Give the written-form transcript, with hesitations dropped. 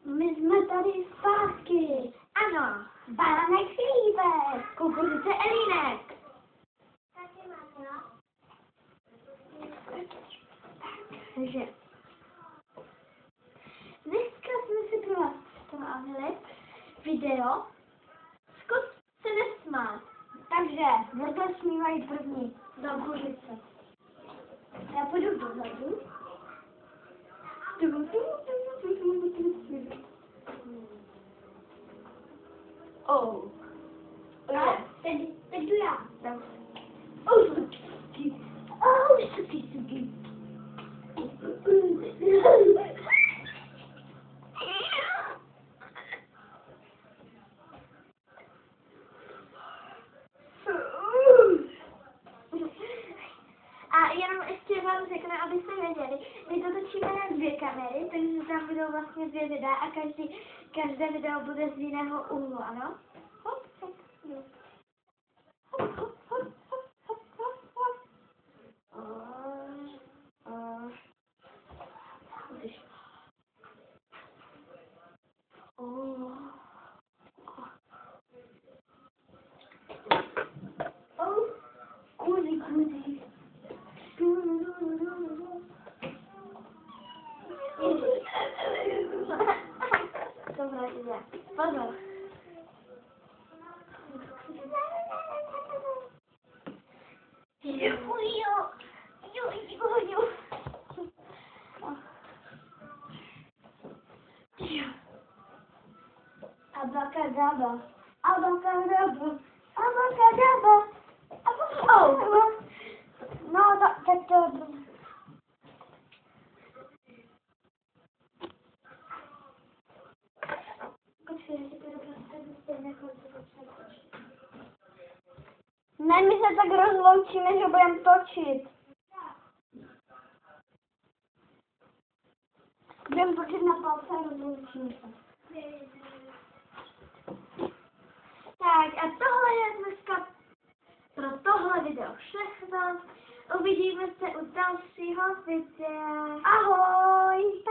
My jsme tady zpátky. Ano, Bánek Filipek. kukuřice Elínek. Taky máte, Takže dneska jsme si pro vás připravili video Zkus se nesmát. Takže, kdo smívají první? Do kukuřice. Já půjdu dozadu. Oh. A teď jdu já. Suky. A jenom ještě vám řeknu, abyste věděli, my to točíme na 2 kamery, takže tam budou vlastně 2 videa a každé video bude z jiného úhlu, ano? Hop, hop, hop. Hop, hop, hop, hop, hop, hop, hop. Kuzi. Dobrá, jde. Pozor. Abacadabra. Abacadabra. Abacadabra. Abacadabra. No, tak to... Ne, my se tak rozloučíme, že budeme točit. Budeme točit na palce a rozloučíme se. Tak a tohle je dneska pro tohle video všechno. Uvidíme se u dalšího videa. Ahoj!